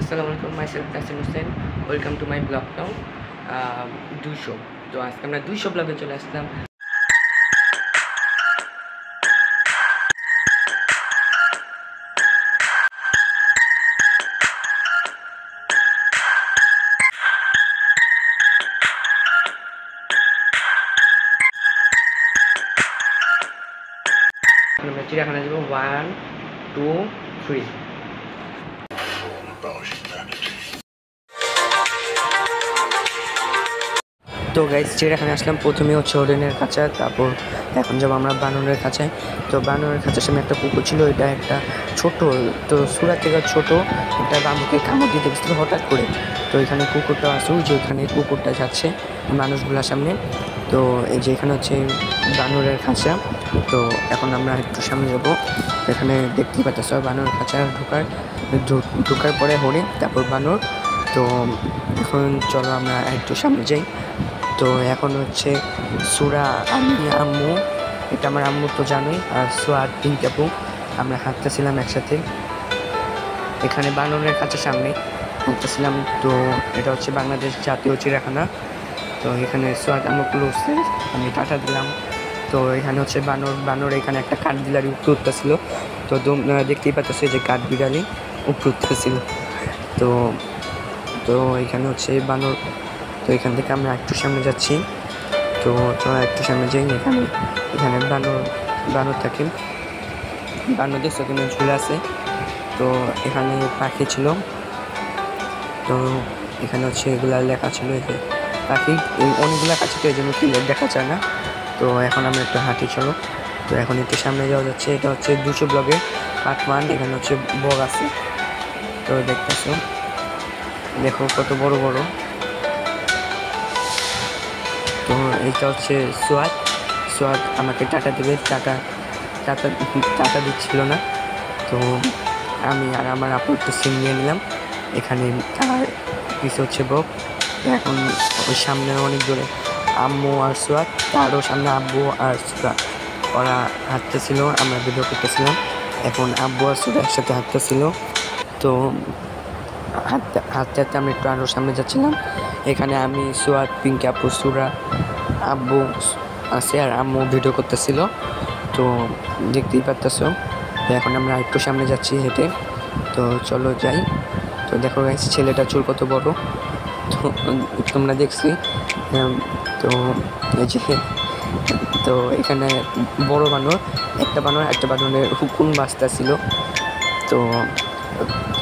আসসালামু আলাইকুম, myself Tasim Hossain. Welcome to my blog now 200। তো আজকে আমরা 200 ব্লগে চলে আসলাম। আমরা চিড়িয়াখানা যাবো 1, 2, 3। তো গাইস, চিড়িয়াখানায় আসলাম। প্রথমে হচ্ছে হরিণের খাঁচা, তারপর এখন যাবো আমরা বানরের খাঁচায়। তো বানরের খাঁচার সামনে একটা পুকুর ছিল, এটা একটা ছোট, তো সুরাত থেকে ছোট একটা বাবুকে কামড় দিতে গেছিল হঠাৎ করে। তো এখানে কুকুরটা আছে, ওই যে ওখানে কুকুরটা যাচ্ছে মানুষগুলোর সামনে। তো এই যে এখানে হচ্ছে বানরের খাঁচা। তো এখন আমরা একটু সামনে যাবো। এখানে দেখতেই পাচ্ছ বানরের খাঁচা ঢোকার পরে হরিণ, তারপর বানর। তো এখন চলো আমরা একটু সামনে যাই। তো এখন হচ্ছে সুরা, আমি, আম্মু, এটা আমার আম্মু তো জানোই, আর সোয়াদ, পিঙ্কাপু, আমরা হাঁটতেছিলাম একসাথে এখানে বানরের কাছে সামনে হাঁটতেছিলাম। তো এটা হচ্ছে বাংলাদেশ জাতীয় চিড়িয়াখানা। তো এখানে সোয়াদ আম্মুগুলো উঠছে, আমি টাটা দিলাম। তো এখানে হচ্ছে বানর এখানে একটা কাঠ বিড়ালি উপরে উঠতেছিল। তো দেখতেই পাচ্ছি যে কাঠ বিড়ালি উপরে উঠতেছিল। তো তো এখানে হচ্ছে বানর। তো এখান থেকে আমরা একটু সামনে যাচ্ছি। তো চলো একটু সামনে যাই। এখানে বানর থাকে, বানর দেখছো এখানে ঝুলে আছে। তো এখানে পাখি ছিল। তো এখানে হচ্ছে এগুলা লেখা ছিল, এই যে পাখি অনেকগুলো কাছে, তো এই জন্য ক্লিয়ার দেখা যায় না। তো এখন আমরা একটু হাঁটি, চলো। তো এখন একটু সামনে যাওয়া যাচ্ছে। এটা হচ্ছে 200 ব্লগের পার্ট 1। এখানে হচ্ছে বগ আছে, তো দেখতেছো, দেখো কত বড় বড়। তো এইটা হচ্ছে সোয়াদ আমাকে টাটা দেবে, টাটা দিচ্ছিল না। তো আমি আর আমার আপু একটু সিম নিয়ে নিলাম এখানে। আর কিছু হচ্ছে বক। এখন ওই সামনে অনেক দূরে আম্মু আর সোয়াদ, তারও সামনে আব্বু আর সুরা, ওরা হাঁটতেছিল, আমরা ভিডিও করতেছিলাম। এখন আব্বু আর সুরা একসাথে হাঁটতেছিল। তো হাঁটতে হাঁটতে আমরা একটু আরও সামনে যাচ্ছিলাম। এখানে আমি, সোয়াদ, পিঙ্কি আপু, সুরা, আব্বু আছে, আর আম্মু ভিডিও করতেছিল। তো দেখতেই পারতেছো। তো এখন আমরা একটু সামনে যাচ্ছি হেঁটে। তো চলো যাই। তো দেখো গাইস, ছেলেটা চুল কত বড়, তো তোমরা দেখছি। তো এই যে, তো এখানে বড় একটা বানরের হুকুম বাস্তা ছিল। তো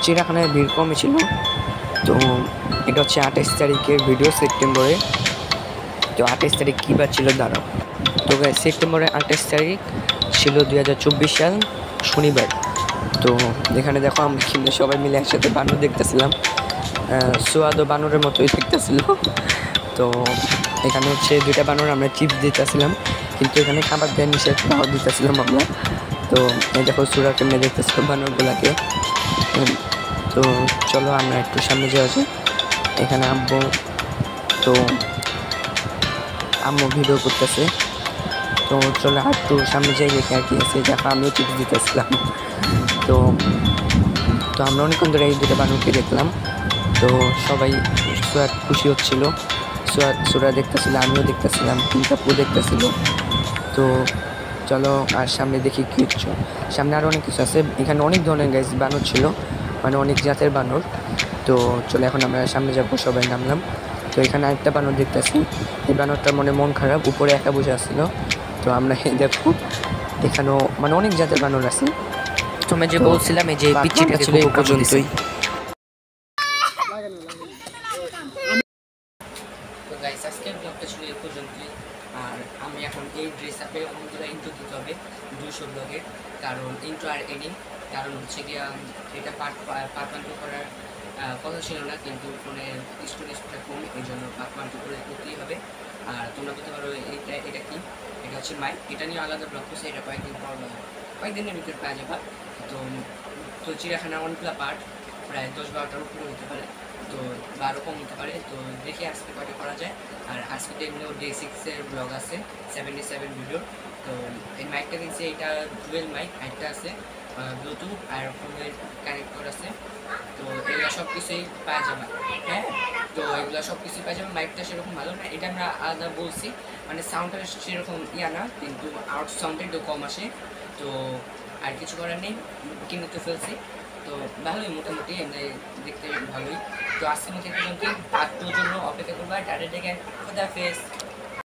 চিড়িয়াখানায় ভিড় কমে ছিল। তো এটা হচ্ছে 28 তারিখের ভিডিও, সেপ্টেম্বরে। তো 28 তারিখ কী বার ছিল দাঁড়াও। তো সেপ্টেম্বরের 28 তারিখ ছিল 2024 সাল, শনিবার। তো এখানে দেখো আমরা কিন্তু সবাই মিলে একসাথে বানর দেখতেছিলাম। সোয়াদও বানরের মতোই দেখতেছিল। তো এখানে হচ্ছে 2টা বানর আমরা চিপস দিতেছিলাম, কিন্তু এখানে খাবার দেওয়ার নিষেধ, খাওয়া দিতেছিলাম আমরা। তো এই দেখো সুরা কেমনে দেখতেছিল বানরগুলাকে। তো চলো আমরা একটু সামনে যাওয়া যাই। এখানে তো আম্মু ভিডিও করতেছে। তো চলো একটু সামনে যাই, দেখে আর কি আছে। দেখো আমিও চিপস দিতেছিলাম। তো তো আমরা অনেকক্ষণ ধরে এই 2টা বানরকে দেখলাম। তো সবাই সোয়াদ খুশি হচ্ছিল, সুরা দেখতেছিল, আমিও দেখতেছিলাম, পিঙ্কাপু দেখতেছিল। তো চলো আর সামনে দেখি কি হচ্ছে। সামনে আরও অনেক কিছু আছে, এখানে অনেক ধরনের গাইস বানর ছিল, মানে অনেক জাতের বানর। তো চলো এখন আমরা সামনে যাবো, সবাই নামলাম। তো এখানে আরেকটা বানর দেখতেছি, এই বানরটার মন খারাপ, উপরে একা বসে আসছিল। তো আমরা দেখো এখানেও মানে অনেক জাতের বানর আছে। তোমরা যে বলছিলাম এই যে পিচ্চিটা ছিল এই পর্যন্তই। তো গাইস, আজকের ব্লগটা ছিল এই পর্যন্তই। আর আমি এখন এই ড্রেস আপে অনেকগুলো ইন্ট্রো দিতে হবে 200 ব্লগের, কারণ ইন্ট্রো আর এডিং। কারণ হচ্ছে গিয়ে এটা পার্ট 1 করার কথা ছিল না, কিন্তু ফোনের স্টোরেজটা কম, এই জন্য পার্ট 1 করে করতেই হবে। আর তোমরা বলতে পারো এটা কি, এটা হচ্ছে মাইক, এটা নিয়ে আলাদা ব্লগ করছে, এটা কয়েকদিনের ভিতরে পাওয়া যাবে। তো তো চিড়িয়াখানার অনেকগুলো পার্ট, প্রায় 10-12টার উপরে হতে পারে, তো 12 কম হতে পারে। তো দেখি আজকে কয়টা করা যায়। আর আজকে তো এমনিও ডে 6-এর ব্লগ আছে, 77 ভিডিও। তো এই মাইকটা দিচ্ছি, এটা ডুয়েল মাইক, একটা আছে ব্লুটুথ আর ফোনের কানেক্টর আছে। তো এগুলো সব কিছুই পাওয়া যাবে। হ্যাঁ, তো এগুলো সব কিছুই পাওয়া যাবে। মাইকটা সেরকম ভালো না, এটা আমরা আলাদা বলছি, মানে সাউন্ডটা সেরকম ইয়া না, কিন্তু আউট সাউন্ডটা একটু কম আসে। তো আর কিছু করার নেই, কিনে তো ফেলছি। তো ভালোই, মোটামুটি এমনি দেখতে ভালোই। তো আজকের মতো পর্যন্ত, আর তোর জন্য অপেক্ষা করবো। টাটা, টেকেন, খোদাহাফেজ।